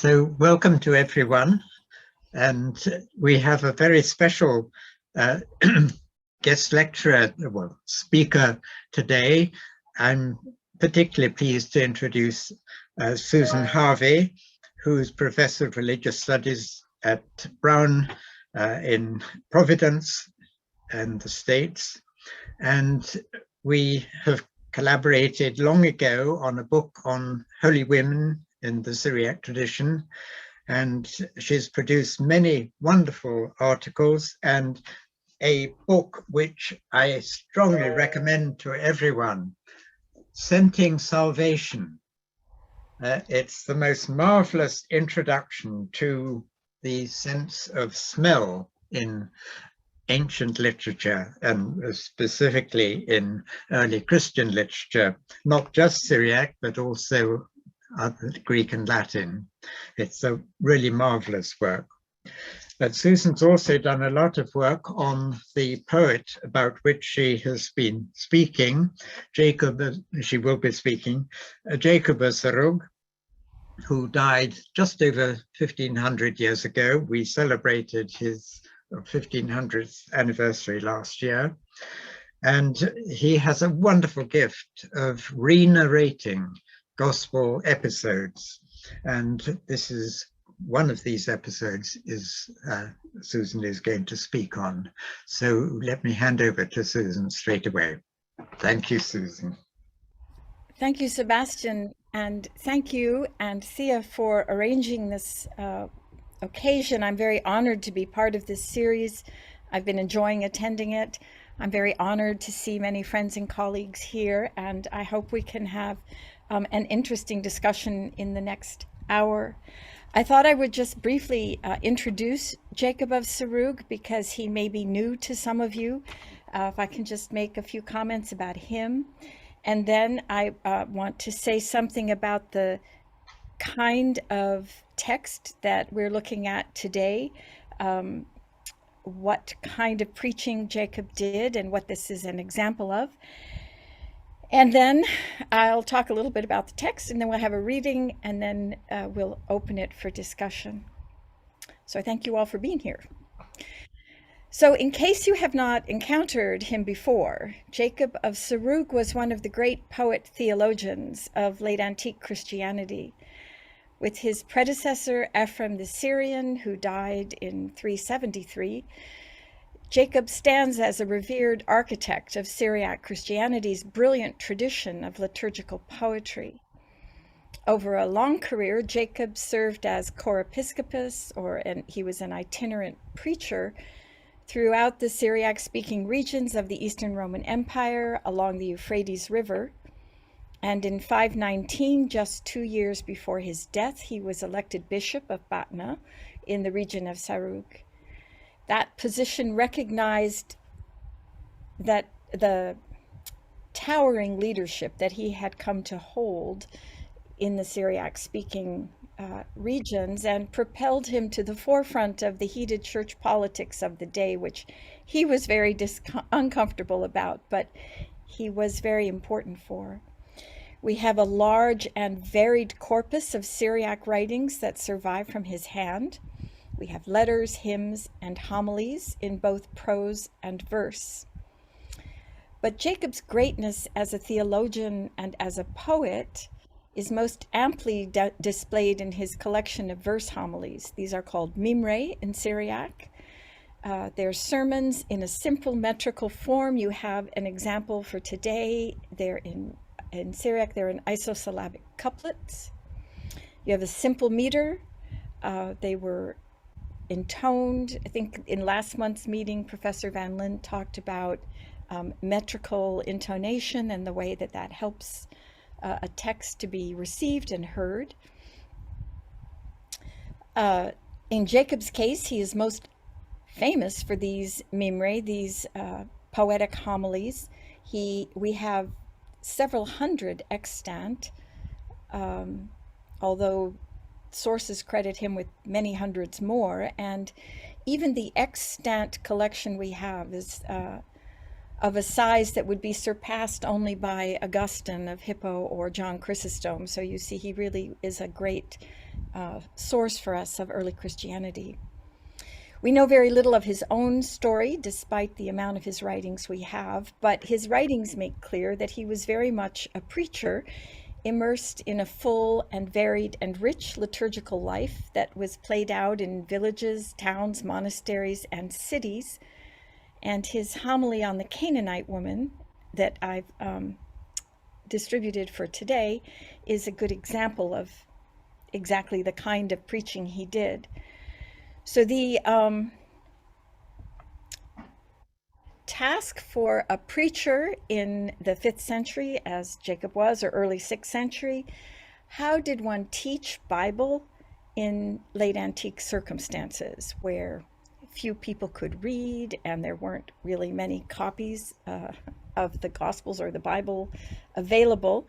So welcome to everyone. And we have a very special guest lecturer, well, speaker today. I'm particularly pleased to introduce Susan Harvey, who's Professor of Religious Studies at Brown in Providence and the States. And we have collaborated long ago on a book on holy women in the Syriac tradition, and she's produced many wonderful articles and a book which I strongly recommend to everyone, Scenting Salvation. It's the most marvelous introduction to the sense of smell in ancient literature, and specifically in early Christian literature, not just Syriac, but also Greek and Latin. It's a really marvelous work. But Susan's also done a lot of work on the poet about which she has been speaking, Jacob of Sarug, who died just over 1500 years ago. We celebrated his 1500th anniversary last year. And he has a wonderful gift of re-narrating gospel episodes, and this is one of these episodes Susan is going to speak on. So let me hand over to Susan straight away. Thank you, Susan. Thank you, Sebastian, and thank you and Thea for arranging this occasion. I'm very honored to be part of this series. I've been enjoying attending it. I'm very honored to see many friends and colleagues here, and I hope we can have an interesting discussion in the next hour. I thought I would just briefly introduce Jacob of Sarug because he may be new to some of you. If I can just make a few comments about him. And then I want to say something about the kind of text that we're looking at today, what kind of preaching Jacob did and what this is an example of. And then I'll talk a little bit about the text, and then we'll have a reading, and then we'll open it for discussion. So I thank you all for being here. So in case you have not encountered him before, Jacob of Sarug was one of the great poet theologians of late antique Christianity. With his predecessor Ephraim the Syrian, who died in 373, Jacob stands as a revered architect of Syriac Christianity's brilliant tradition of liturgical poetry. Over a long career, Jacob served as chorepiscopus, he was an itinerant preacher throughout the Syriac-speaking regions of the Eastern Roman Empire along the Euphrates River. And in 519, just 2 years before his death, he was elected bishop of Batna in the region of Sarug. That position recognized that the towering leadership that he had come to hold in the Syriac-speaking regions and propelled him to the forefront of the heated church politics of the day, which he was very uncomfortable about, but he was very important for. We have a large and varied corpus of Syriac writings that survive from his hand. We have letters, hymns, and homilies in both prose and verse. But Jacob's greatness as a theologian and as a poet is most amply displayed in his collection of verse homilies. These are called mimre in Syriac. They're sermons in a simple metrical form. You have an example for today. They're in Syriac, they're in isosyllabic couplets. You have a simple meter. They were intoned. I think in last month's meeting, Professor Van Lint talked about metrical intonation and the way that helps a text to be received and heard. In Jacob's case, he is most famous for these mimre, these poetic homilies. We have several hundred extant, although sources credit him with many hundreds more, and even the extant collection we have is of a size that would be surpassed only by Augustine of Hippo or John Chrysostom. So you see, he really is a great source for us of early Christianity. We know very little of his own story, despite the amount of his writings we have, but his writings make clear that he was very much a preacher, immersed in a full and varied and rich liturgical life that was played out in villages, towns, monasteries, and cities. And his homily on the Canaanite woman that I've distributed for today is a good example of exactly the kind of preaching he did. So the task for a preacher in the 5th century, as Jacob was, or early 6th century, how did one teach Bible in late antique circumstances where few people could read and there weren't really many copies of the Gospels or the Bible available?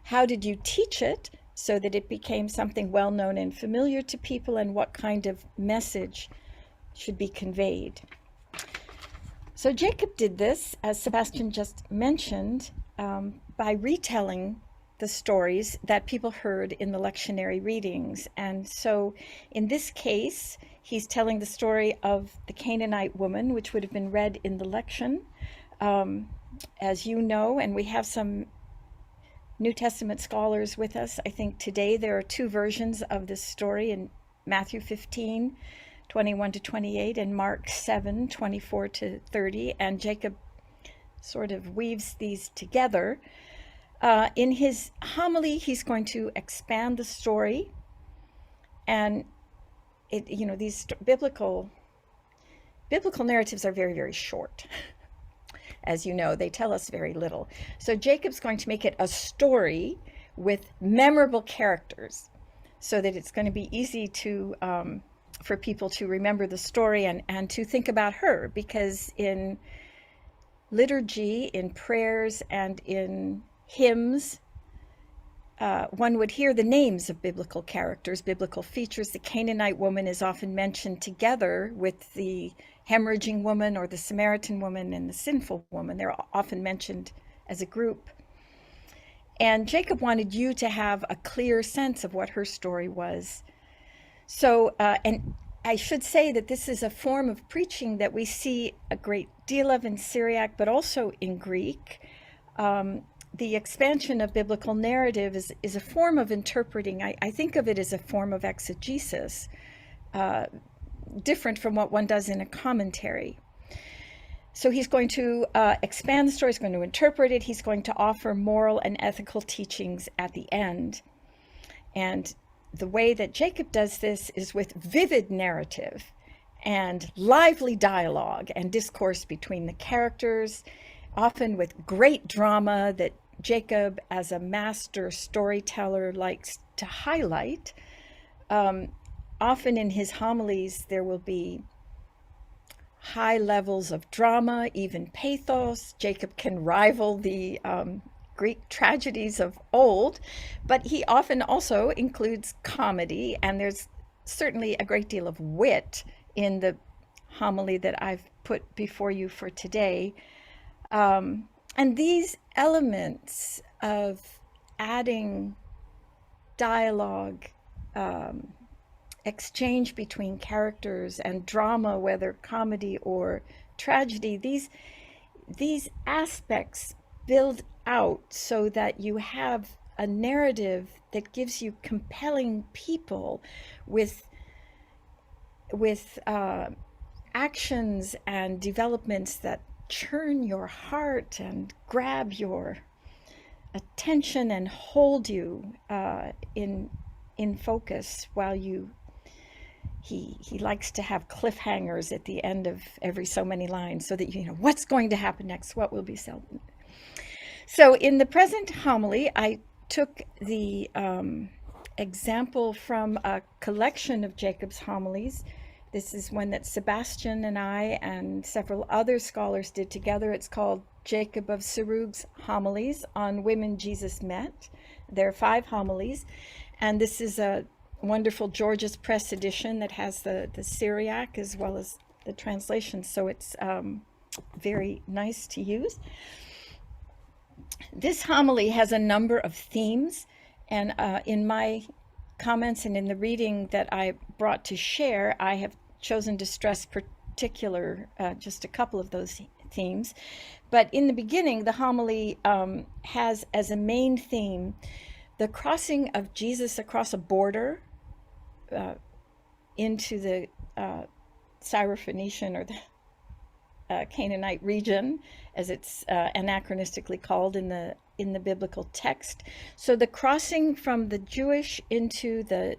How did you teach it so that it became something well known and familiar to people, and what kind of message should be conveyed? So Jacob did this, as Sebastian just mentioned, by retelling the stories that people heard in the lectionary readings. And so in this case, he's telling the story of the Canaanite woman, which would have been read in the lection, as you know, and we have some New Testament scholars with us. I think today there are 2 versions of this story in Matthew 15, 21 to 28, and Mark 7, 24 to 30, and Jacob sort of weaves these together. In his homily, he's going to expand the story, and these biblical narratives are very, very short. As you know, they tell us very little. So Jacob's going to make it a story with memorable characters so that it's going to be easy to for people to remember the story and to think about her, because in liturgy, in prayers, and in hymns, one would hear the names of biblical characters, biblical features. The Canaanite woman is often mentioned together with the hemorrhaging woman or the Samaritan woman and the sinful woman. They're often mentioned as a group. And Jacob wanted you to have a clear sense of what her story was. So, and I should say that this is a form of preaching that we see a great deal of in Syriac, but also in Greek. The expansion of biblical narrative is a form of interpreting. I think of it as a form of exegesis, different from what one does in a commentary. So he's going to expand the story, he's going to interpret it, he's going to offer moral and ethical teachings at the end. And the way that Jacob does this is with vivid narrative and lively dialogue and discourse between the characters, often with great drama that Jacob, as a master storyteller, likes to highlight. Often in his homilies, there will be high levels of drama, even pathos. Jacob can rival the Greek tragedies of old, but he often also includes comedy, and there's certainly a great deal of wit in the homily that I've put before you for today. And these elements of adding dialogue, exchange between characters, and drama, whether comedy or tragedy, these aspects build out so that you have a narrative that gives you compelling people with actions and developments that churn your heart and grab your attention and hold you in focus while you. He likes to have cliffhangers at the end of every so many lines so that you know what's going to happen next, what will be said. So in the present homily, I took the example from a collection of Jacob's homilies. This is one that Sebastian and I and several other scholars did together. It's called Jacob of Sarug's Homilies on Women Jesus Met. There are 5 homilies, and this is a wonderful George's Press edition that has the Syriac as well as the translation, so it's very nice to use. This homily has a number of themes, and in my comments, and in the reading that I brought to share, I have chosen to stress just a couple of those themes. But in the beginning, the homily has as a main theme the crossing of Jesus across a border into the Syrophoenician or the Canaanite region, as it's anachronistically called in the biblical text. So the crossing from the Jewish into the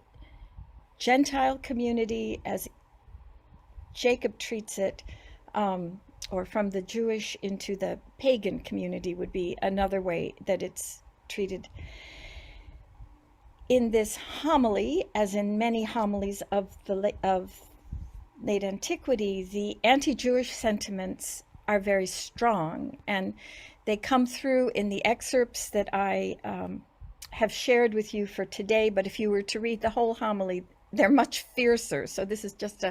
Gentile community, as Jacob treats it, or from the Jewish into the pagan community would be another way that it's treated. In this homily, as in many homilies of late antiquity, the anti-Jewish sentiments are very strong, and they come through in the excerpts that I have shared with you for today. But if you were to read the whole homily, they're much fiercer. So this is just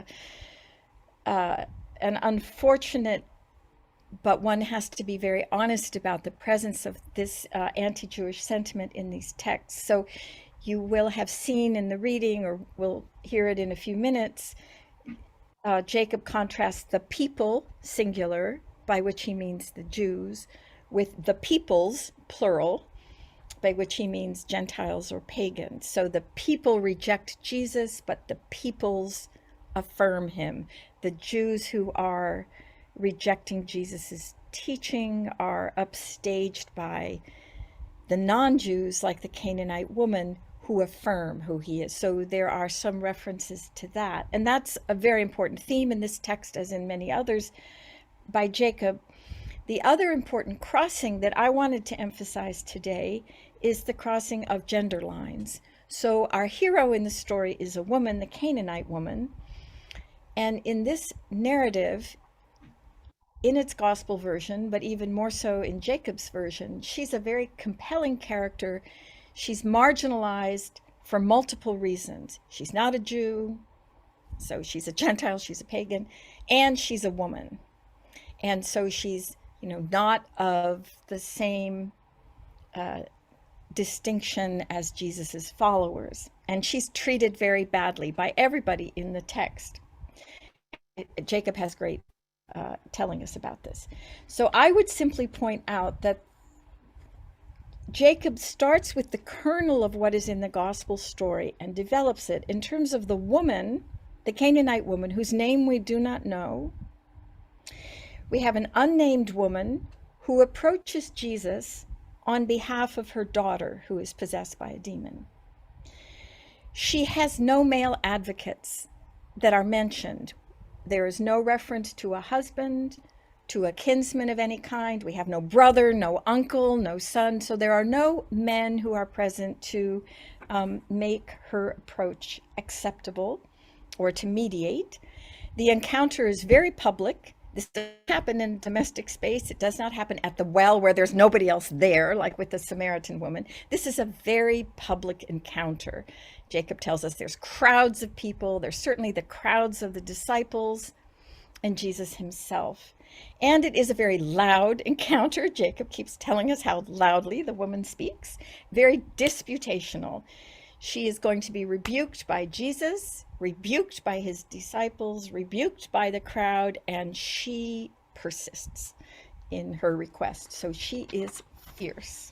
an unfortunate, but one has to be very honest about the presence of this anti-Jewish sentiment in these texts. So you will have seen in the reading, or we'll hear it in a few minutes, Jacob contrasts the people, singular, by which he means the Jews, with the peoples, plural, by which he means Gentiles or pagans. So the people reject Jesus, but the peoples affirm him. The Jews who are rejecting Jesus's teaching are upstaged by the non-Jews, like the Canaanite woman, who affirm who he is. So there are some references to that. And that's a very important theme in this text, as in many others by Jacob. The other important crossing that I wanted to emphasize today is the crossing of gender lines. So our hero in the story is a woman, the Canaanite woman. And in this narrative, in its gospel version, but even more so in Jacob's version, she's a very compelling character. She's marginalized for multiple reasons. She's not a Jew, so she's a Gentile, she's a pagan, and she's a woman. And so she's, not of the same distinction as Jesus's followers. And she's treated very badly by everybody in the text. Jacob has great telling us about this. So I would simply point out that Jacob starts with the kernel of what is in the gospel story and develops it in terms of the woman, the Canaanite woman, whose name we do not know. We have an unnamed woman who approaches Jesus on behalf of her daughter, who is possessed by a demon. She has no male advocates that are mentioned. There is no reference to a husband, to a kinsman of any kind. We have no brother, no uncle, no son. So there are no men who are present to make her approach acceptable or to mediate. The encounter is very public. This does not happen in domestic space. It does not happen at the well where there's nobody else there, like with the Samaritan woman. This is a very public encounter. Jacob tells us there's crowds of people. There's certainly the crowds of the disciples and Jesus himself. And it is a very loud encounter. Jacob keeps telling us how loudly the woman speaks. Very disputational. She is going to be rebuked by Jesus, rebuked by his disciples, rebuked by the crowd, and she persists in her request. So she is fierce.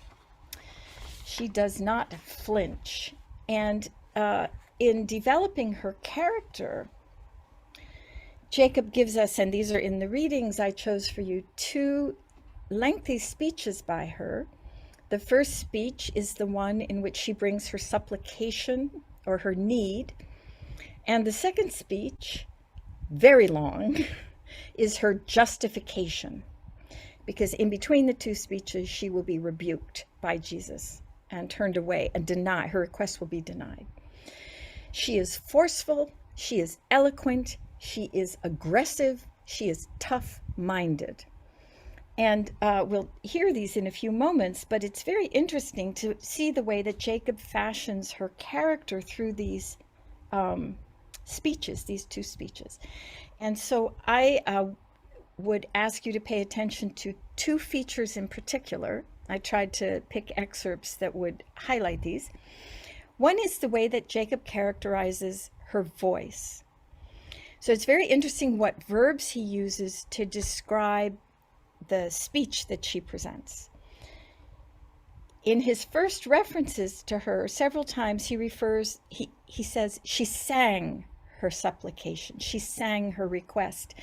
She does not flinch. And in developing her character, Jacob gives us, and these are in the readings I chose for you, two lengthy speeches by her. The first speech is the one in which she brings her supplication or her need. And the second speech, very long, is her justification. Because in between the two speeches, she will be rebuked by Jesus and turned away and denied. Her request will be denied. She is forceful. She is eloquent. She is aggressive. She is tough-minded. And we'll hear these in a few moments, but it's very interesting to see the way that Jacob fashions her character through these speeches, these two speeches. And so I would ask you to pay attention to two features in particular. I tried to pick excerpts that would highlight these. One is the way that Jacob characterizes her voice. So it's very interesting what verbs he uses to describe the speech that she presents. In his first references to her, several times he says she sang her supplication, she sang her request.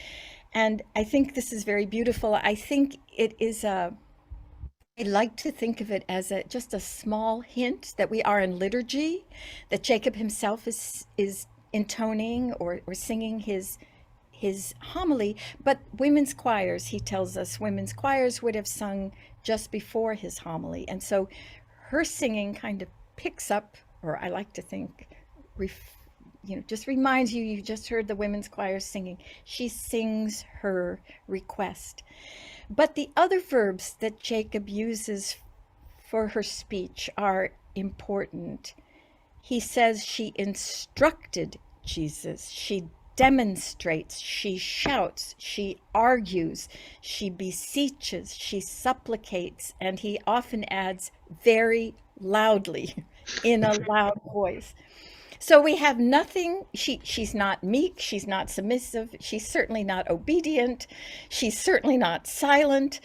And I think this is very beautiful. I think it is I like to think of it as just a small hint that we are in liturgy, that Jacob himself is intoning or singing his homily, but women's choirs, he tells us, women's choirs would have sung just before his homily. And so her singing kind of picks up, or I like to think, just reminds you just heard the women's choir singing. She sings her request. But the other verbs that Jacob uses for her speech are important. He says she instructed Jesus, she demonstrates, she shouts, she argues, she beseeches, she supplicates, and he often adds very loudly in a loud voice. So we have nothing, she's not meek, she's not submissive, she's certainly not obedient, she's certainly not silent.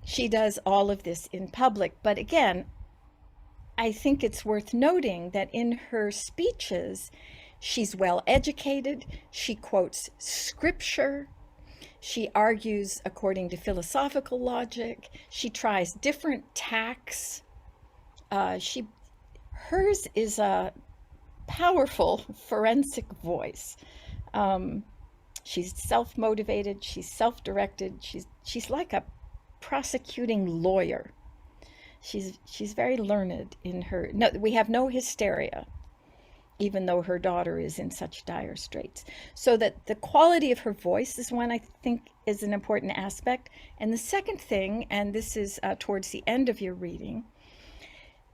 She does all of this in public. But again, I think it's worth noting that in her speeches, she's well educated, she quotes scripture, she argues according to philosophical logic, she tries different tacks. Hers is a powerful forensic voice. She's self-motivated, she's self-directed, she's like a prosecuting lawyer. She's very learned in her. No, we have no hysteria, even though her daughter is in such dire straits. So that the quality of her voice is one I think is an important aspect. And the second thing, and this is towards the end of your reading,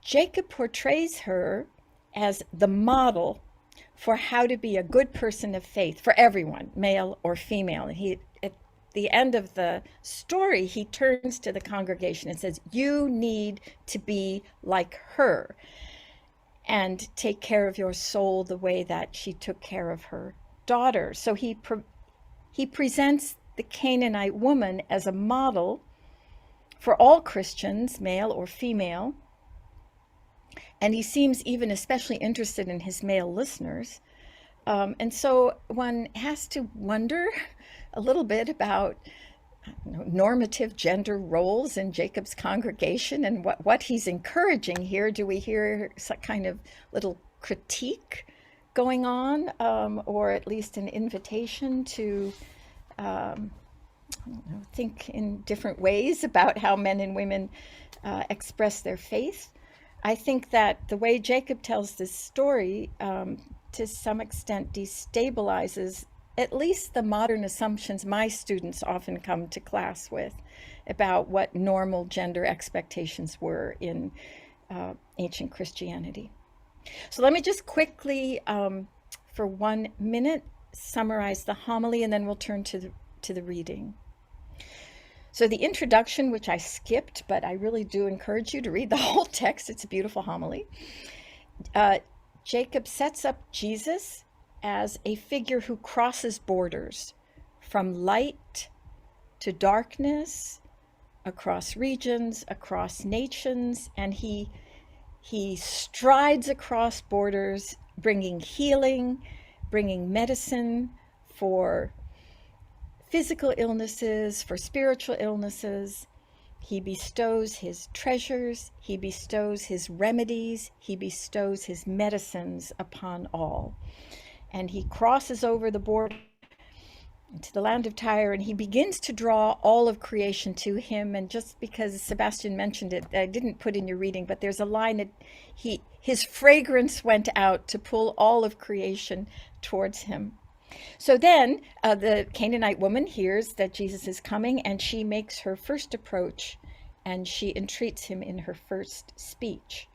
Jacob portrays her as the model for how to be a good person of faith for everyone, male or female. And at the end of the story, he turns to the congregation and says, you need to be like her and take care of your soul the way that she took care of her daughter. So he presents the Canaanite woman as a model for all Christians, male or female. And he seems even especially interested in his male listeners. And so one has to wonder a little bit about normative gender roles in Jacob's congregation and what he's encouraging here. Do we hear some kind of little critique going on, or at least an invitation to think in different ways about how men and women express their faith? I think that the way Jacob tells this story to some extent destabilizes at least the modern assumptions my students often come to class with about what normal gender expectations were in ancient Christianity. So let me just quickly, for 1 minute, summarize the homily, and then we'll turn to the reading. So the introduction, which I skipped, but I really do encourage you to read the whole text. It's a beautiful homily. Jacob sets up Jesus as a figure who crosses borders from light to darkness, across regions, across nations, and he strides across borders, bringing healing, bringing medicine for physical illnesses, for spiritual illnesses. He bestows his treasures, he bestows his remedies, he bestows his medicines upon all. And he crosses over the border to the land of Tyre, and he begins to draw all of creation to him. And just because Sebastian mentioned it, I didn't put in your reading, but there's a line that his fragrance went out to pull all of creation towards him. So then the Canaanite woman hears that Jesus is coming, and she makes her first approach, and she entreats him in her first speech.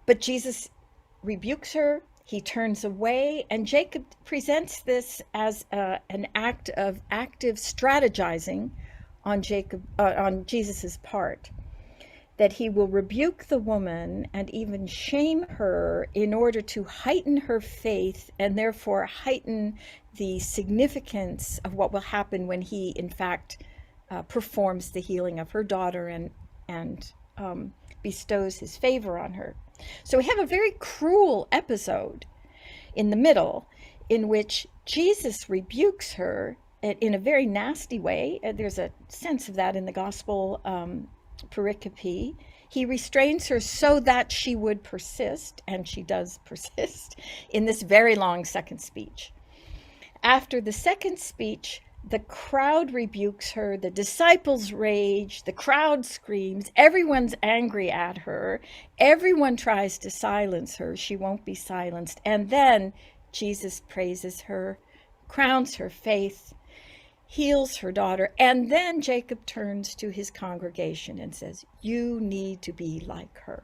But Jesus rebukes her, he turns away, and Jacob presents this as an act of active strategizing on Jesus's part. that he will rebuke the woman and even shame her in order to heighten her faith and therefore heighten the significance of what will happen when he, in fact, performs the healing of her daughter and bestows his favor on her. So we have a very cruel episode in the middle in which Jesus rebukes her in a very nasty way. There's a sense of that in the gospel pericope. He restrains her so that she would persist, and she does persist, in this very long second speech. After the second speech, the crowd rebukes her, the disciples rage, the crowd screams, everyone's angry at her, everyone tries to silence her, she won't be silenced, and then Jesus praises her, crowns her faith, heals her daughter, and then Jacob turns to his congregation and says, you need to be like her.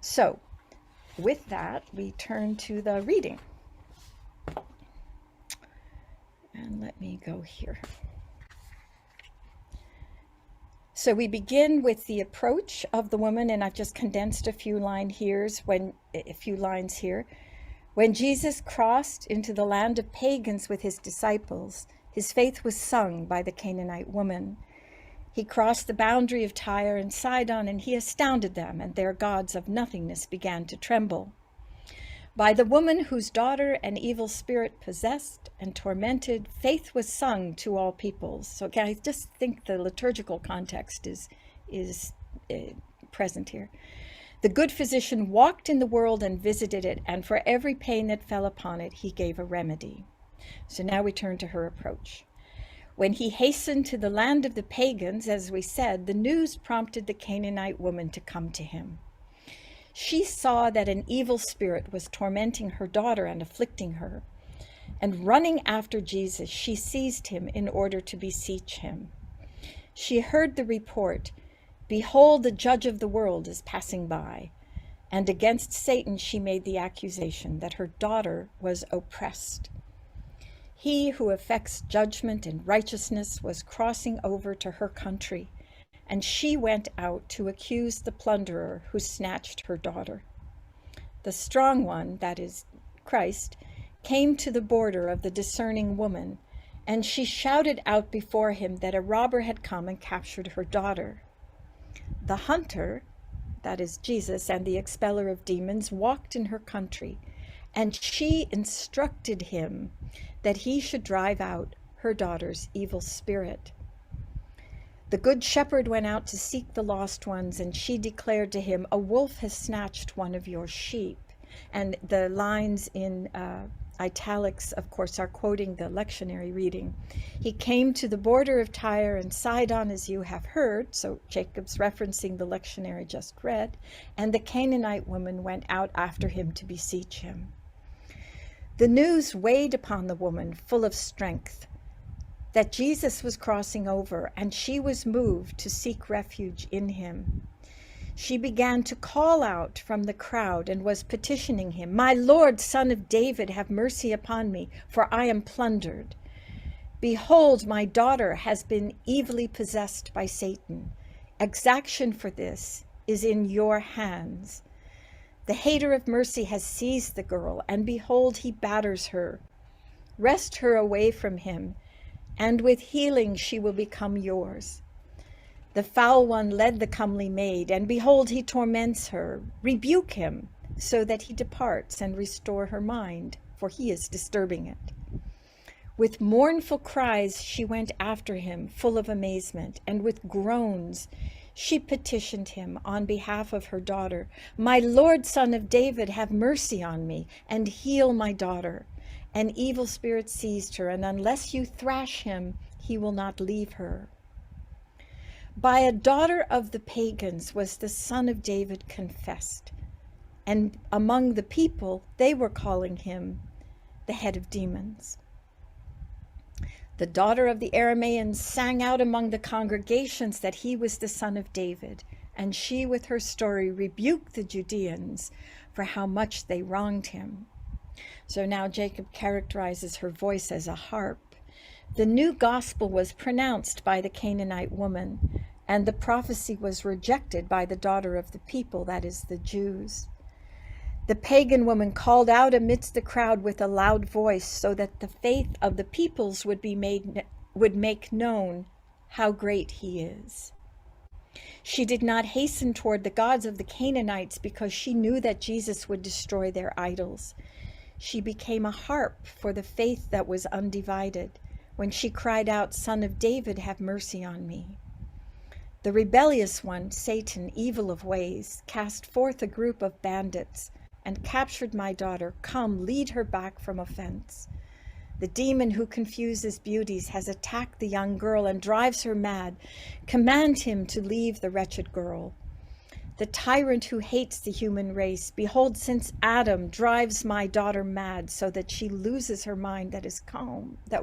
So, with that, we turn to the reading. And let me go here. So we begin with the approach of the woman, and I've just condensed a few lines here. When Jesus crossed into the land of pagans with his disciples, his faith was sung by the Canaanite woman. He crossed the boundary of Tyre and Sidon, and he astounded them, and their gods of nothingness began to tremble. By the woman whose daughter an evil spirit possessed and tormented, faith was sung to all peoples. So again, I just think the liturgical context is present here. The good physician walked in the world and visited it, and for every pain that fell upon it, he gave a remedy. So now we turn to her approach. When he hastened to the land of the pagans, as we said, the news prompted the Canaanite woman to come to him. She saw that an evil spirit was tormenting her daughter and afflicting her, and running after Jesus, she seized him in order to beseech him. She heard the report, behold, the judge of the world is passing by, and against Satan she made the accusation that her daughter was oppressed. He who effects judgment and righteousness was crossing over to her country, and she went out to accuse the plunderer who snatched her daughter. The strong one, that is Christ, came to the border of the discerning woman, and she shouted out before him that a robber had come and captured her daughter. The hunter, that is Jesus, and the expeller of demons walked in her country, and she instructed him that he should drive out her daughter's evil spirit. The good shepherd went out to seek the lost ones, and she declared to him, a wolf has snatched one of your sheep. And the lines in italics, of course, are quoting the lectionary reading. He came to the border of Tyre and Sidon, as you have heard, so Jacob's referencing the lectionary just read, and the Canaanite woman went out after him to beseech him. The news weighed upon the woman, full of strength, that Jesus was crossing over, and she was moved to seek refuge in him. She began to call out from the crowd and was petitioning him, my Lord, Son of David, have mercy upon me, for I am plundered. Behold, my daughter has been evilly possessed by Satan. Exaction for this is in your hands. The hater of mercy has seized the girl, and behold, he batters her. Wrest her away from him, and with healing she will become yours. The foul one led the comely maid, and behold, he torments her. Rebuke him, so that he departs, and restore her mind, for he is disturbing it. With mournful cries she went after him, full of amazement, and with groans she petitioned him on behalf of her daughter. My Lord, Son of David, have mercy on me, and heal my daughter. An evil spirit seized her, and unless you thrash him, he will not leave her. By a daughter of the pagans was the Son of David confessed, and among the people they were calling him the head of demons. The daughter of the Arameans sang out among the congregations that he was the Son of David, and she with her story rebuked the Judeans for how much they wronged him. So now Jacob characterizes her voice as a harp. The new gospel was pronounced by the Canaanite woman, and the prophecy was rejected by the daughter of the people, that is, the Jews. The pagan woman called out amidst the crowd with a loud voice, so that the faith of the peoples would make known how great he is. She did not hasten toward the gods of the Canaanites because she knew that Jesus would destroy their idols. She became a harp for the faith that was undivided when she cried out, "Son of David, have mercy on me." The rebellious one, Satan, evil of ways, cast forth a group of bandits and captured my daughter. Come, lead her back from offense. The demon who confuses beauties has attacked the young girl and drives her mad. Command him to leave the wretched girl. The tyrant who hates the human race, behold, since Adam drives my daughter mad, so that she loses her mind that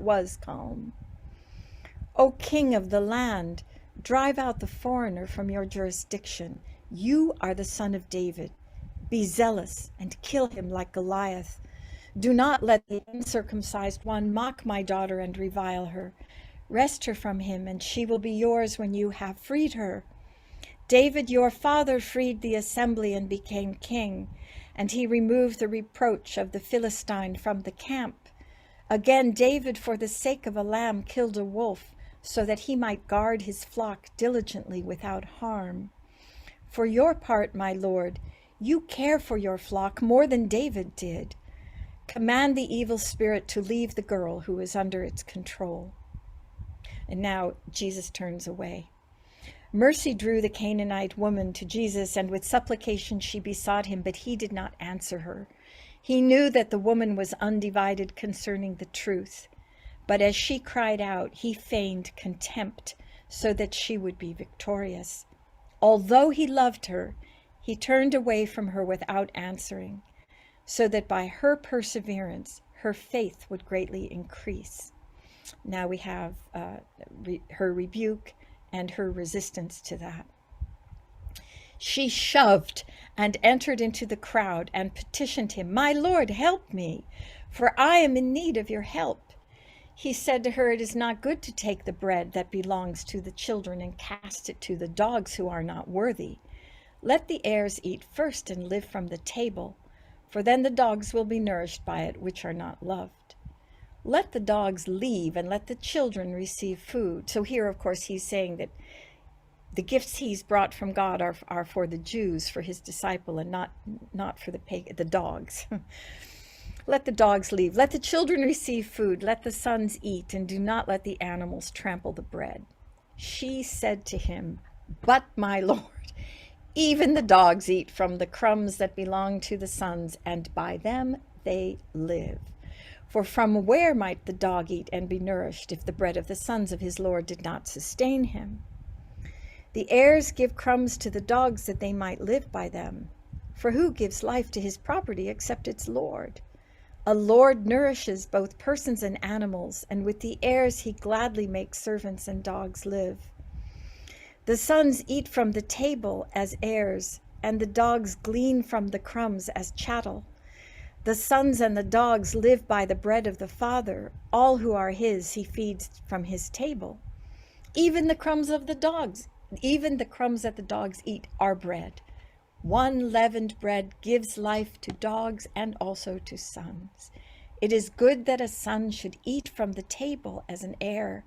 was calm. O King of the land, drive out the foreigner from your jurisdiction. You are the Son of David. Be zealous and kill him like Goliath. Do not let the uncircumcised one mock my daughter and revile her. Wrest her from him, and she will be yours when you have freed her. David, your father, freed the assembly and became king, and he removed the reproach of the Philistine from the camp. Again, David, for the sake of a lamb, killed a wolf, so that he might guard his flock diligently without harm. For your part, my Lord, you care for your flock more than David did. Command the evil spirit to leave the girl who is under its control. And now Jesus turns away. Mercy drew the Canaanite woman to Jesus, and with supplication she besought him, but he did not answer her. He knew that the woman was undivided concerning the truth, but as she cried out, he feigned contempt so that she would be victorious. Although he loved her, he turned away from her without answering, so that by her perseverance, her faith would greatly increase. Now we have her rebuke and her resistance to that. She shoved and entered into the crowd and petitioned him, "My Lord, help me, for I am in need of your help." He said to her, "It is not good to take the bread that belongs to the children and cast it to the dogs who are not worthy. Let the heirs eat first and live from the table, for then the dogs will be nourished by it which are not loved. Let the dogs leave and let the children receive food." So here, of course, he's saying that the gifts he's brought from God are for the Jews, for his disciple, and not for the dogs. Let the dogs leave. Let the children receive food. Let the sons eat, and do not let the animals trample the bread. She said to him, "But my Lord, even the dogs eat from the crumbs that belong to the sons, and by them they live. For from where might the dog eat and be nourished if the bread of the sons of his Lord did not sustain him? The heirs give crumbs to the dogs that they might live by them. For who gives life to his property except its Lord? A Lord nourishes both persons and animals, and with the heirs he gladly makes servants and dogs live. The sons eat from the table as heirs, and the dogs glean from the crumbs as chattel. The sons and the dogs live by the bread of the Father. All who are his he feeds from his table. Even the crumbs that the dogs eat are bread. One leavened bread gives life to dogs and also to sons. It is good that a son should eat from the table as an heir,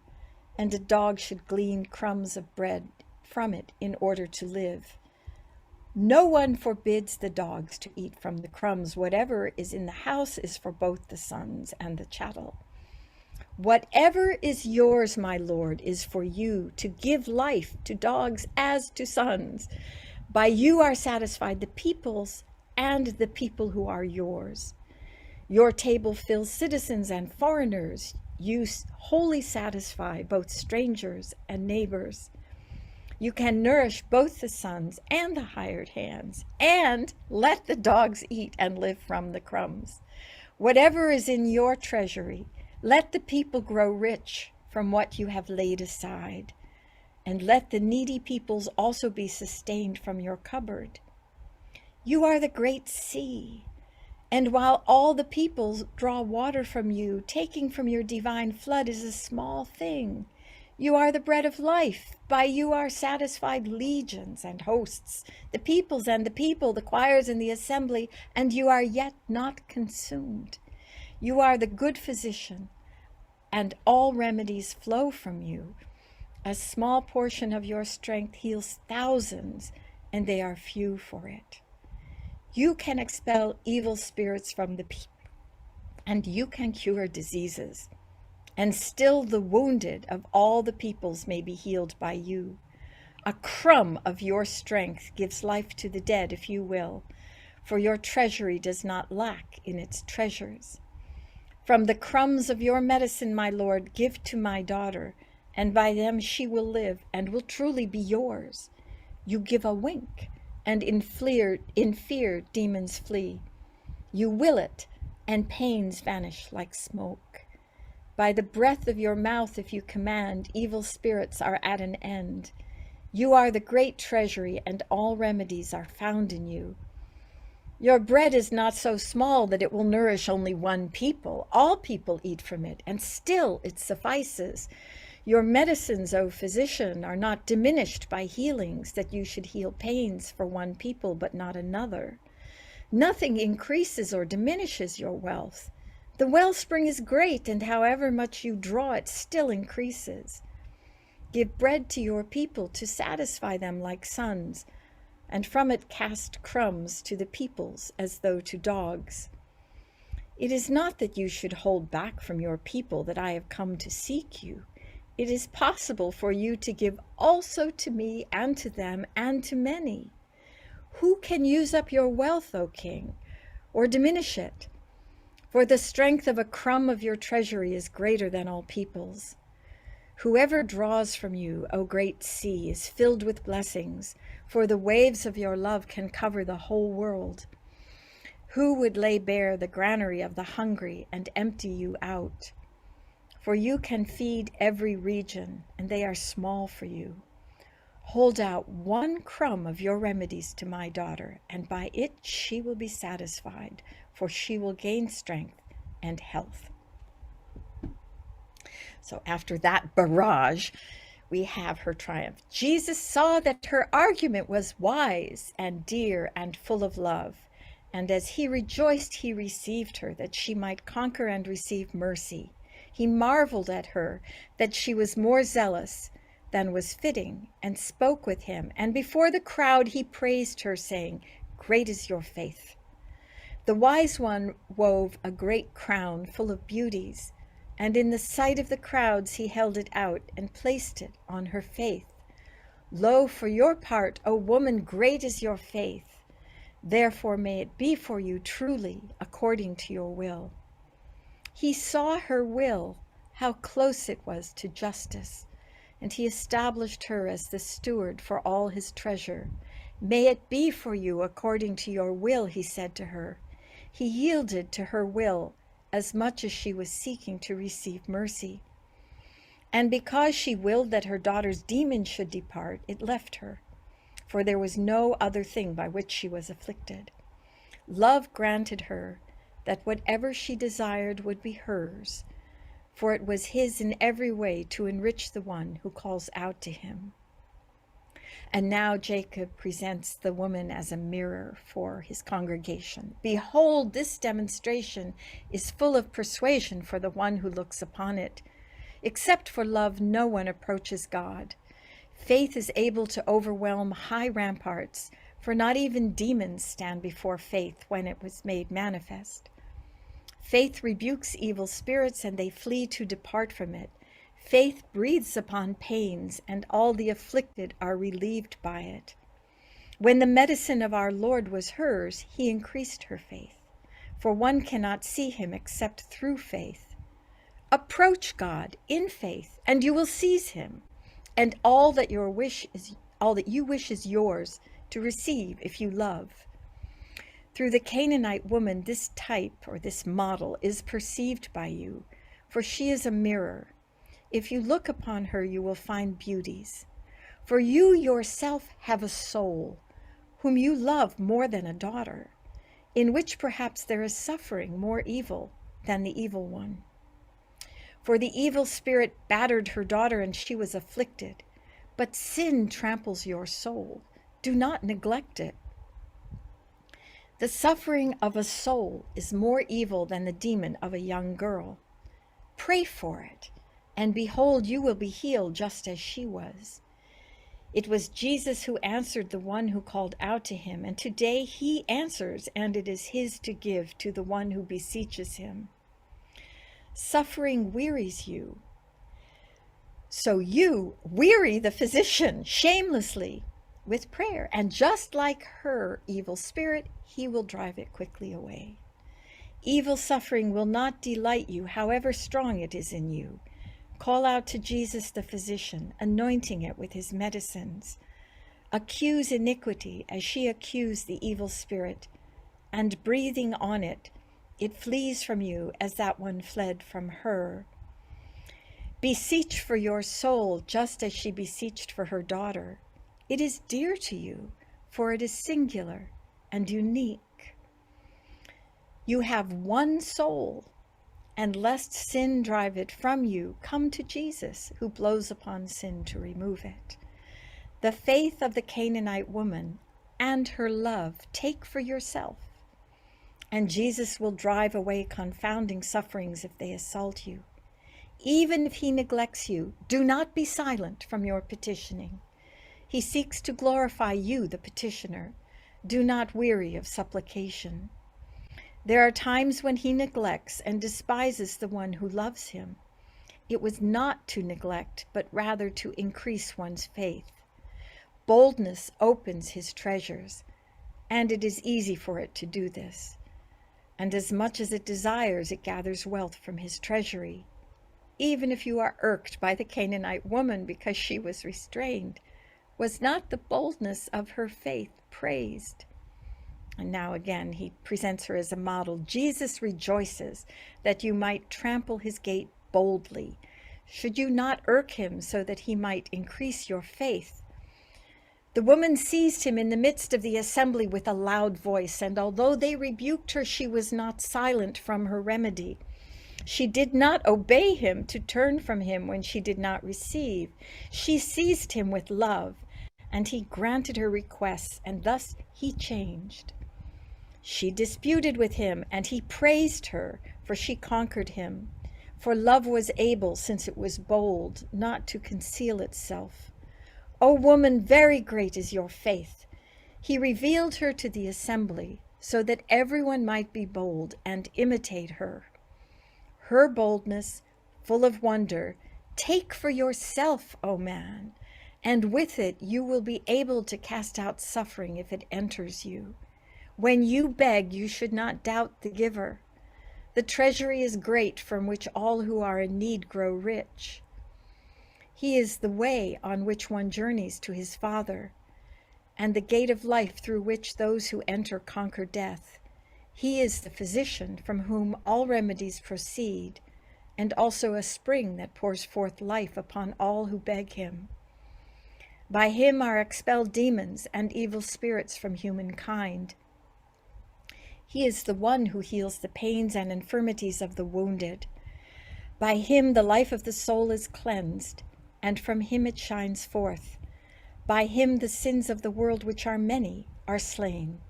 and a dog should glean crumbs of bread from it in order to live. No one forbids the dogs to eat from the crumbs. Whatever is in the house is for both the sons and the chattel. Whatever is yours, my Lord, is for you to give life to dogs as to sons. By you are satisfied the peoples and the people who are yours. Your table fills citizens and foreigners. You wholly satisfy both strangers and neighbors. You can nourish both the sons and the hired hands, and let the dogs eat and live from the crumbs. Whatever is in your treasury, let the people grow rich from what you have laid aside, and let the needy peoples also be sustained from your cupboard. You are the great sea, and while all the peoples draw water from you, taking from your divine flood is a small thing. You are the bread of life. By you are satisfied legions and hosts, the peoples and the people, the choirs and the assembly, and you are yet not consumed. You are the good physician, and all remedies flow from you. A small portion of your strength heals thousands, and they are few for it. You can expel evil spirits from the people, and you can cure diseases. And still the wounded of all the peoples may be healed by you. A crumb of your strength gives life to the dead, if you will, for your treasury does not lack in its treasures. From the crumbs of your medicine, my Lord, give to my daughter, and by them she will live and will truly be yours. You give a wink, and in fear demons flee. You will it, and pains vanish like smoke. By the breath of your mouth, if you command, evil spirits are at an end. You are the great treasury, and all remedies are found in you. Your bread is not so small that it will nourish only one people. All people eat from it, and still it suffices. Your medicines, O physician, are not diminished by healings, that you should heal pains for one people but not another. Nothing increases or diminishes your wealth. The wellspring is great, and however much you draw, it still increases. Give bread to your people to satisfy them like sons, and from it cast crumbs to the peoples as though to dogs. It is not that you should hold back from your people that I have come to seek you. It is possible for you to give also to me and to them and to many. Who can use up your wealth, O king, or diminish it? For the strength of a crumb of your treasury is greater than all peoples. Whoever draws from you, O great sea, is filled with blessings, for the waves of your love can cover the whole world. Who would lay bare the granary of the hungry and empty you out? For you can feed every region, and they are small for you. Hold out one crumb of your remedies to my daughter, and by it she will be satisfied, for she will gain strength and health. So after that barrage, we have her triumph. Jesus saw that her argument was wise and dear and full of love. And as he rejoiced, he received her, that she might conquer and receive mercy. He marveled at her, that she was more zealous than was fitting, and spoke with him. And before the crowd he praised her, saying, "Great is your faith." The wise one wove a great crown full of beauties, and in the sight of the crowds he held it out and placed it on her faith. Lo, for your part, O woman, great is your faith. Therefore may it be for you truly according to your will. He saw her will, how close it was to justice, and he established her as the steward for all his treasure. May it be for you according to your will, he said to her. He yielded to her will as much as she was seeking to receive mercy. And because she willed that her daughter's demon should depart, it left her, for there was no other thing by which she was afflicted. Love granted her that whatever she desired would be hers, for it was his in every way to enrich the one who calls out to him. And now Jacob presents the woman as a mirror for his congregation. Behold, this demonstration is full of persuasion for the one who looks upon it. Except for love, no one approaches God. Faith is able to overwhelm high ramparts, for not even demons stand before faith when it was made manifest. Faith rebukes evil spirits, and they flee to depart from it. Faith breathes upon pains, and all the afflicted are relieved by it. When the medicine of our Lord was hers, he increased her faith, for one cannot see him except through faith. Approach God in faith, and you will seize him, and all that you wish is yours to receive if you love. Through the Canaanite woman, this type or this model is perceived by you, for she is a mirror. If you look upon her, you will find beauties. For you yourself have a soul, whom you love more than a daughter, in which perhaps there is suffering more evil than the evil one. For the evil spirit battered her daughter, and she was afflicted. But sin tramples your soul. Do not neglect it. The suffering of a soul is more evil than the demon of a young girl. Pray for it, and behold, you will be healed just as she was. It was Jesus who answered the one who called out to him, and today he answers, and it is his to give to the one who beseeches him. Suffering wearies you, so you weary the physician shamelessly with prayer, and just like her evil spirit, he will drive it quickly away. Evil suffering will not delight you, however strong it is in you. Call out to Jesus the physician, anointing it with his medicines. Accuse iniquity as she accused the evil spirit, and breathing on it, it flees from you as that one fled from her. Beseech for your soul just as she beseeched for her daughter. It is dear to you, for it is singular and unique. You have one soul, and lest sin drive it from you, come to Jesus, who blows upon sin to remove it. The faith of the Canaanite woman and her love take for yourself, and Jesus will drive away confounding sufferings if they assault you. Even if he neglects you, do not be silent from your petitioning. He seeks to glorify you, the petitioner. Do not weary of supplication. There are times when he neglects and despises the one who loves him. It was not to neglect, but rather to increase one's faith. Boldness opens his treasures, and it is easy for it to do this. And as much as it desires, it gathers wealth from his treasury. Even if you are irked by the Canaanite woman because she was restrained, was not the boldness of her faith praised? And now again, he presents her as a model. Jesus rejoices that you might trample his gate boldly. Should you not irk him so that he might increase your faith? The woman seized him in the midst of the assembly with a loud voice, and although they rebuked her, she was not silent from her remedy. She did not obey him to turn from him when she did not receive. She seized him with love, and he granted her requests, and thus he changed. She disputed with him, and he praised her, for she conquered him. For love was able, since it was bold, not to conceal itself. O woman, very great is your faith. He revealed her to the assembly, so that everyone might be bold and imitate her. Her boldness, full of wonder, take for yourself, O man, and with it you will be able to cast out suffering if it enters you. When you beg, you should not doubt the giver. The treasury is great, from which all who are in need grow rich. He is the way on which one journeys to his Father, and the gate of life through which those who enter conquer death. He is the physician from whom all remedies proceed, and also a spring that pours forth life upon all who beg him. By him are expelled demons and evil spirits from humankind. He is the one who heals the pains and infirmities of the wounded. By him the life of the soul is cleansed, and from him it shines forth. By him the sins of the world, which are many, are slain.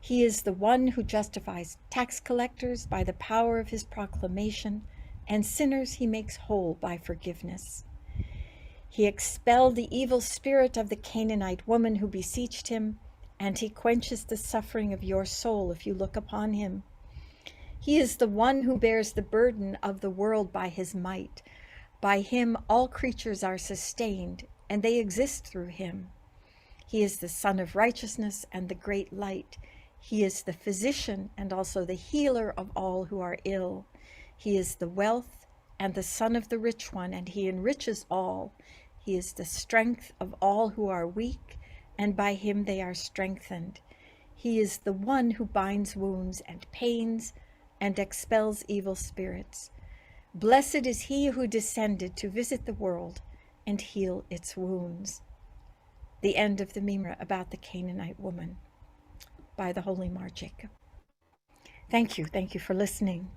He is the one who justifies tax collectors by the power of his proclamation, and sinners he makes whole by forgiveness. He expelled the evil spirit of the Canaanite woman who beseeched him, and he quenches the suffering of your soul if you look upon him. He is the one who bears the burden of the world by his might. By him all creatures are sustained, and they exist through him. He is the Son of Righteousness and the great light. He is the physician and also the healer of all who are ill. He is the wealth and the son of the rich one, and he enriches all. He is the strength of all who are weak, and by him they are strengthened. He is the one who binds wounds and pains and expels evil spirits. Blessed is he who descended to visit the world and heal its wounds. The end of the Mimer about the Canaanite woman by the Holy Mar Jacob. Thank you for listening.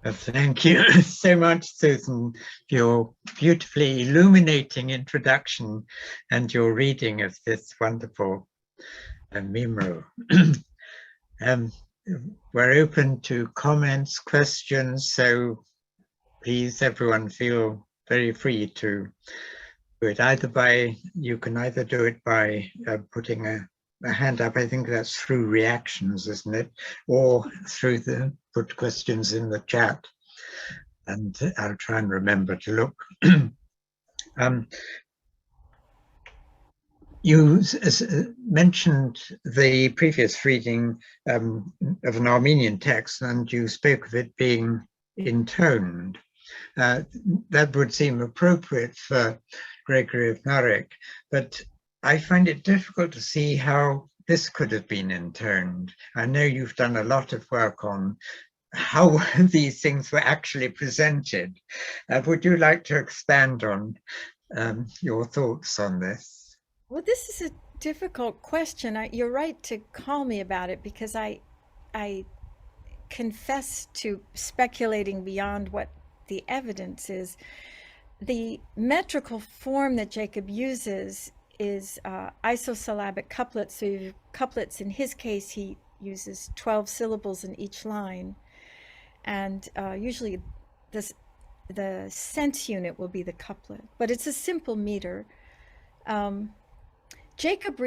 Thank you so much, Susan, for your beautifully illuminating introduction and your reading of this wonderful memorial. We're open to comments, questions, so please, everyone, feel very free to do it. You can either do it by putting a hand up. I think that's through reactions, isn't it? Or through put questions in the chat. And I'll try and remember to look. You mentioned the previous reading of an Armenian text, and you spoke of it being intoned. That would seem appropriate for Gregory of Narek, but I find it difficult to see how this could have been intoned. I know you've done a lot of work on how these things were actually presented. Would you like to expand on your thoughts on this? Well, this is a difficult question. You're right to call me about it because I confess to speculating beyond what the evidence is. The metrical form that Jacob uses is isosyllabic couplets. So you have couplets. In his case, he uses 12 syllables in each line. And usually the sense unit will be the couplet, but it's a simple meter. Jacob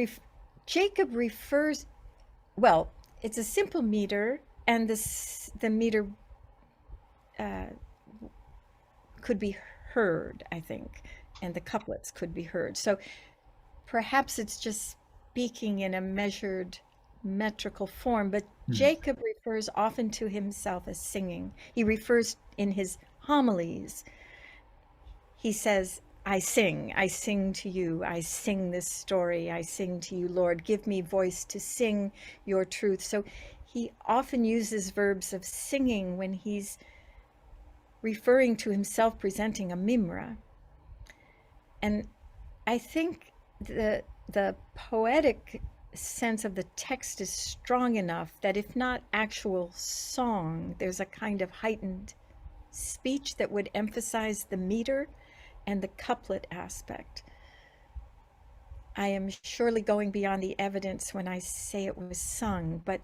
refers, well, it's a simple meter, and the meter could be heard, I think, and the couplets could be heard. So perhaps it's just speaking in a measured metrical form, but Jacob refers often to himself as singing. He refers in his homilies. He says, I sing to you, I sing this story, I sing to you, Lord, give me voice to sing your truth. So he often uses verbs of singing when he's referring to himself presenting a mimra. And I think the poetic sense of the text is strong enough that if not actual song, there's a kind of heightened speech that would emphasize the meter and the couplet aspect. I am surely going beyond the evidence when I say it was sung, but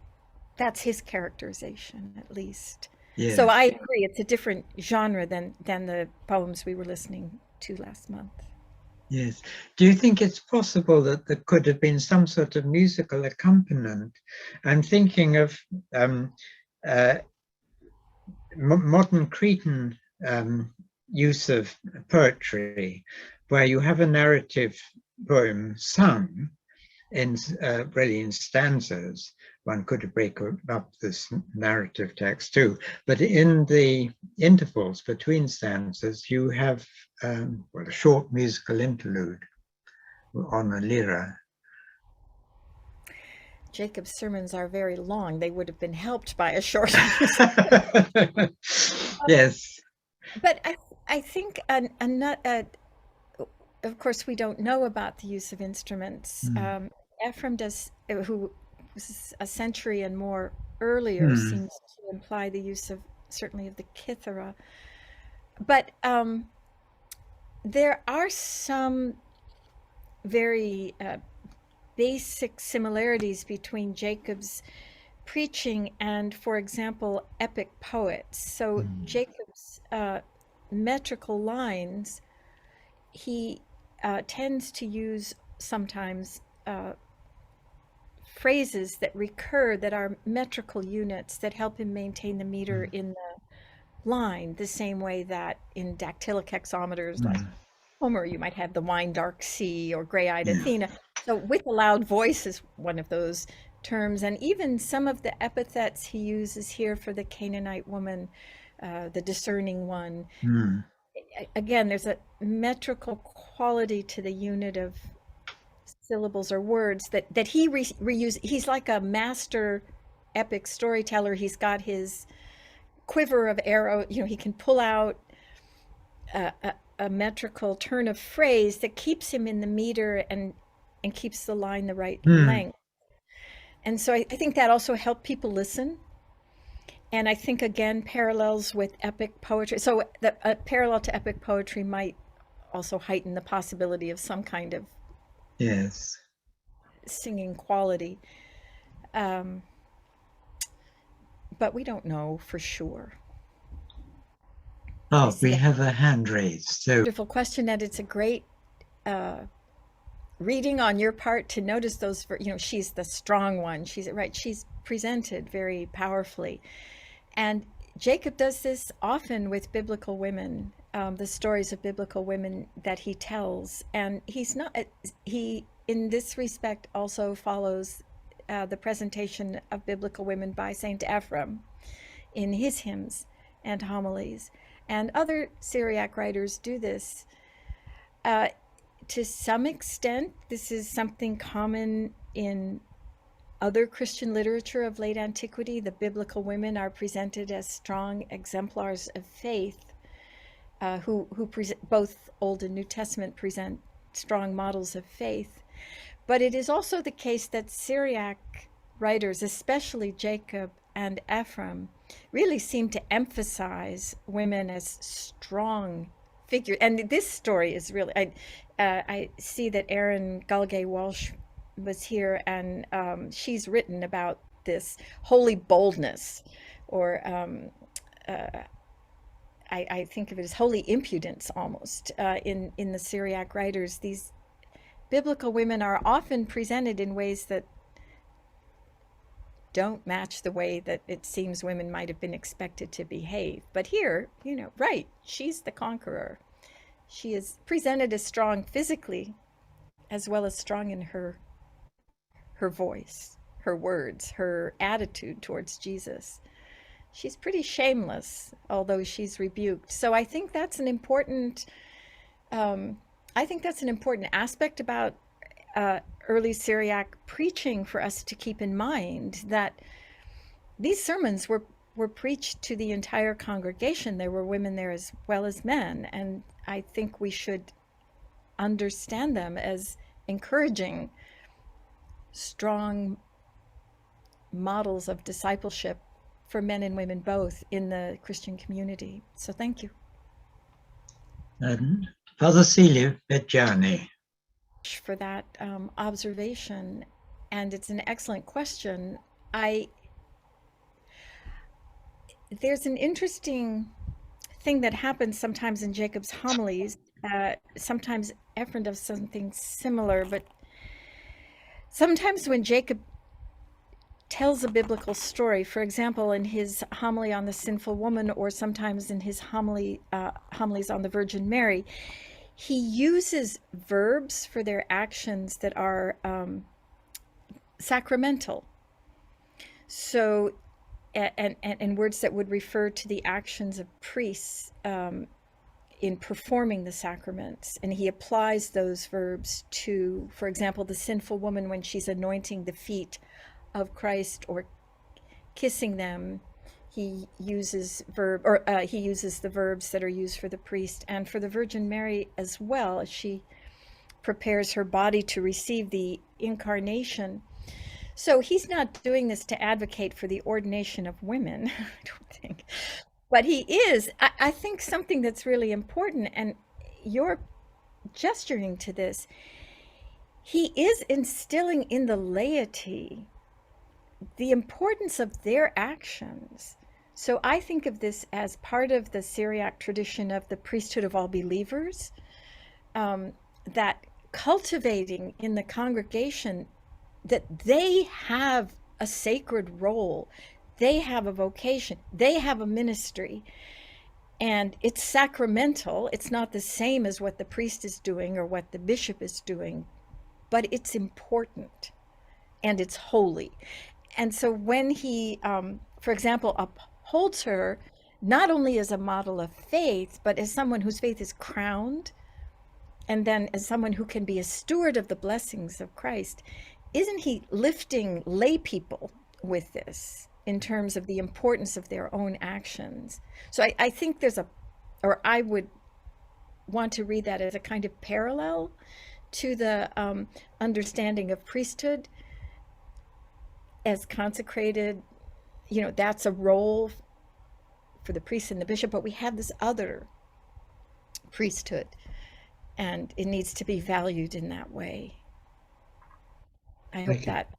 that's his characterization, at least. Yes. So I agree, it's a different genre than the poems we were listening to last month. Yes. Do you think it's possible that there could have been some sort of musical accompaniment? I'm thinking of modern Cretan use of poetry, where you have a narrative poem sung in really in stanzas. One could break up this narrative text too, but in the intervals between stanzas, you have a short musical interlude on a lyra. Jacob's sermons are very long. They would have been helped by a short Yes. But I think, of course, we don't know about the use of instruments. Ephraim who was a century and more earlier, seems to imply the use of, certainly, of the kithara. But there are some very basic similarities between Jacob's preaching and, for example, epic poets. So Jacob's metrical lines, he tends to use sometimes phrases that recur that are metrical units that help him maintain the meter in the line, the same way that in dactylic hexameters like Homer, you might have the wine dark sea or gray-eyed Athena. So with a loud voice is one of those terms. And even some of the epithets he uses here for the Canaanite woman, the discerning one. Again, there's a metrical quality to the unit of syllables or words that he reuses. He's like a master epic storyteller. He's got his quiver of arrow. He can pull out a metrical turn of phrase that keeps him in the meter and keeps the line the right length. And so I think that also helped people listen. And I think, again, parallels with epic poetry. So the parallel to epic poetry might also heighten the possibility of some kind of Yes. singing quality. But we don't know for sure. Oh, we have a hand raised. So Wonderful question, and it's a great reading on your part to notice those, she's the strong one. She's presented very powerfully. And Jacob does this often with biblical women, the stories of biblical women that he tells. And he, in this respect, also follows the presentation of biblical women by Saint Ephraim in his hymns and homilies. And other Syriac writers do this. To some extent, this is something common in other Christian literature of late antiquity. The biblical women are presented as strong exemplars of faith, who both Old and New Testament present strong models of faith. But it is also the case that Syriac writers, especially Jacob and Ephraim, really seem to emphasize women as strong figures. And this story is really, I see that Erin Galgay Walsh was here, and she's written about this holy boldness, or I think of it as holy impudence almost, in the Syriac writers. These biblical women are often presented in ways that don't match the way that it seems women might have been expected to behave. But here, right, she's the conqueror. She is presented as strong physically, as well as strong in her voice, her words, her attitude towards Jesus. She's pretty shameless, although she's rebuked. So I think that's an important aspect about early Syriac preaching for us to keep in mind, that these sermons were preached to the entire congregation. There were women there as well as men, and I think we should understand them as encouraging strong models of discipleship for men and women both in the Christian community. So thank you. And Father Celiu Bejani. For that observation, and it's an excellent question. There's an interesting thing that happens sometimes in Jacob's homilies. Sometimes Ephraim does something similar, but sometimes when Jacob tells a biblical story, for example, in his homily on the sinful woman, or sometimes in his homilies on the Virgin Mary, he uses verbs for their actions that are sacramental. So, and words that would refer to the actions of priests in performing the sacraments. And he applies those verbs to, for example, the sinful woman when she's anointing the feet of Christ or kissing them. He uses the verbs that are used for the priest, and for the Virgin Mary as well, as she prepares her body to receive the incarnation. So he's not doing this to advocate for the ordination of women, I don't think. But he is, I think, something that's really important, and you're gesturing to this. He is instilling in the laity the importance of their actions. So I think of this as part of the Syriac tradition of the priesthood of all believers, that cultivating in the congregation that they have a sacred role, they have a vocation, they have a ministry, and it's sacramental. It's not the same as what the priest is doing or what the bishop is doing, but it's important and it's holy. And so when he, for example, upholds her not only as a model of faith, but as someone whose faith is crowned, and then as someone who can be a steward of the blessings of Christ, isn't he lifting lay people with this in terms of the importance of their own actions? So I think I would want to read that as a kind of parallel to the understanding of priesthood as consecrated that's a role for the priest and the bishop, but we have this other priesthood, and it needs to be valued in that way. I hope that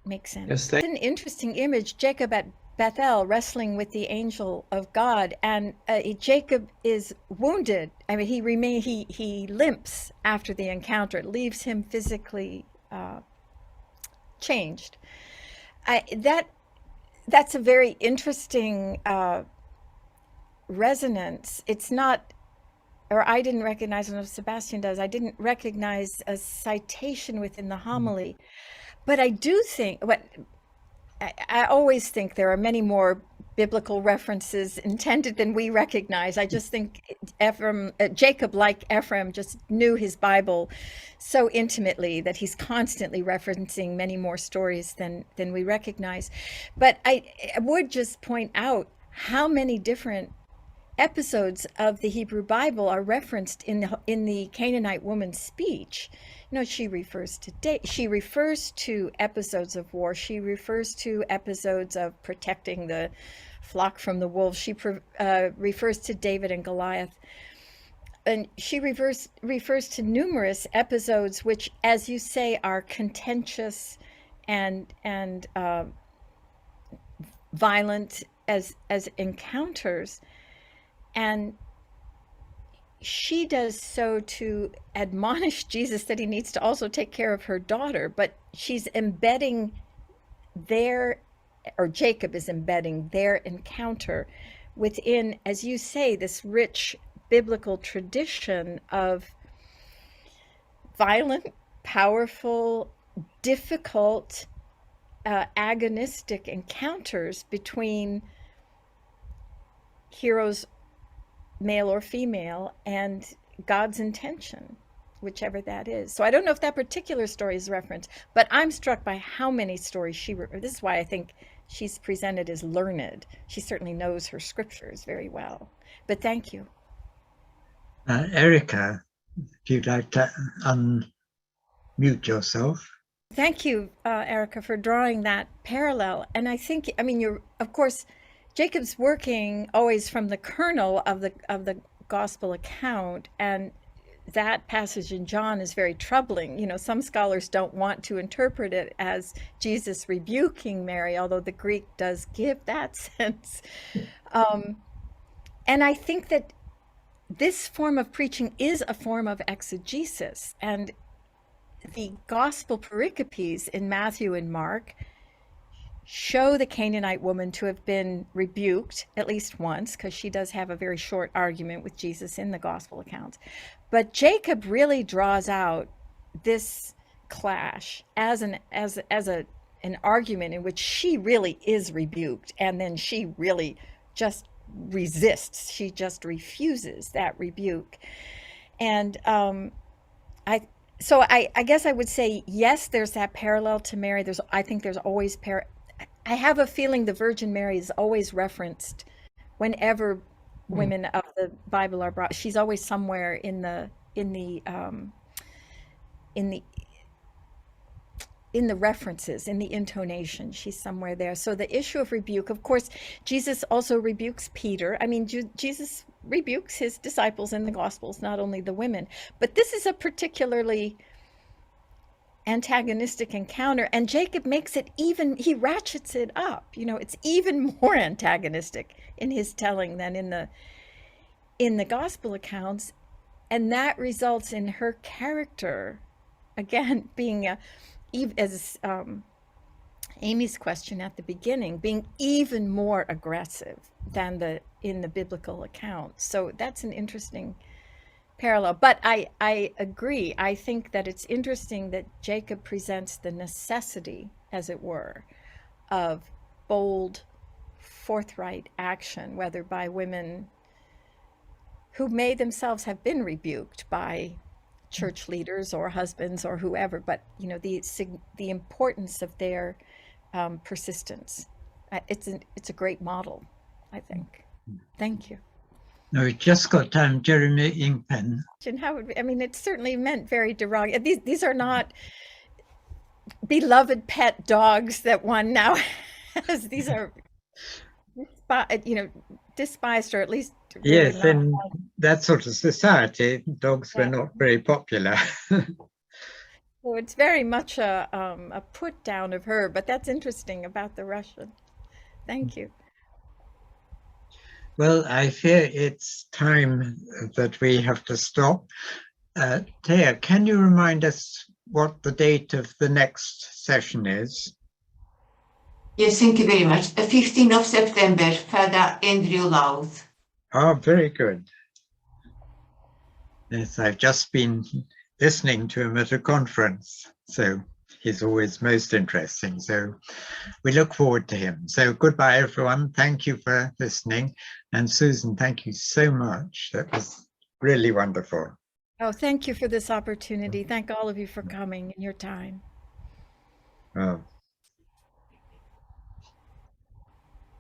makes sense. Yes, It's an interesting image, Jacob at Bethel wrestling with the angel of God, and Jacob is wounded. I mean, he limps after the encounter. It leaves him physically changed. That's a very interesting resonance. It's not, or I didn't recognize, I don't know if Sebastian does, I didn't recognize a citation within the homily. But I do think, I always think there are many more biblical references intended than we recognize. I just think Jacob, like Ephraim, just knew his Bible so intimately that he's constantly referencing many more stories than we recognize. But I would just point out how many different episodes of the Hebrew Bible are referenced in the Canaanite woman's speech. She refers to episodes of war. She refers to episodes of protecting the flock from the wolves. She refers to David and Goliath. And she refers to numerous episodes which, as you say, are contentious and violent as encounters. And she does so to admonish Jesus that he needs to also take care of her daughter, but she's embedding Jacob is embedding their encounter within, as you say, this rich biblical tradition of violent, powerful, difficult, agonistic encounters between heroes, male or female, and God's intention, whichever that is. So I don't know if that particular story is referenced, but I'm struck by how many stories this is why I think she's presented as learned. She certainly knows her scriptures very well. But thank you. Erica, if you'd like to unmute yourself. Thank you, Erica, for drawing that parallel. And I think, of course, Jacob's working always from the kernel of the gospel account, and that passage in John is very troubling. Some scholars don't want to interpret it as Jesus rebuking Mary, although the Greek does give that sense. And I think that this form of preaching is a form of exegesis, and the gospel pericopes in Matthew and Mark show the Canaanite woman to have been rebuked at least once, because she does have a very short argument with Jesus in the gospel accounts. But Jacob really draws out this clash as an argument in which she really is rebuked, and then she really just resists. She just refuses that rebuke. And I guess I would say, yes, there's that parallel to Mary. I think there's always I have a feeling the Virgin Mary is always referenced whenever women of the Bible are brought. She's always somewhere in the references, in the intonation. She's somewhere there. So the issue of rebuke, of course, Jesus also rebukes Peter. Jesus rebukes his disciples in the Gospels, not only the women. But this is a particularly antagonistic encounter, and Jacob makes it he ratchets it up. It's even more antagonistic in his telling than in the gospel accounts, and that results in her character again being as Amy's question at the beginning, being even more aggressive than in the biblical account. So that's an interesting parallel. But I agree. I think that it's interesting that Jacob presents the necessity, as it were, of bold, forthright action, whether by women who may themselves have been rebuked by church leaders or husbands or whoever, but the importance of their persistence. It's a great model, I think. Thank you. No, we just got Jeremy Ingpen. And how would it's certainly meant very derogatory. These are not beloved pet dogs that one now Yes, these are, despised, or at least really Yes, not. in that sort of society, dogs were Yeah. not very popular. So it's very much a put down of her, but that's interesting about the Russian. Thank you. Well, I fear it's time that we have to stop. Thea, can you remind us what the date of the next session is? Yes, thank you very much. 15th of September, Father Andrew Louth. Oh, very good. Yes, I've just been listening to him at a conference, so he's always most interesting. So we look forward to him. So goodbye, everyone. Thank you for listening. And Susan, thank you so much. That was really wonderful. Oh, thank you for this opportunity. Thank all of you for coming and your time. Oh,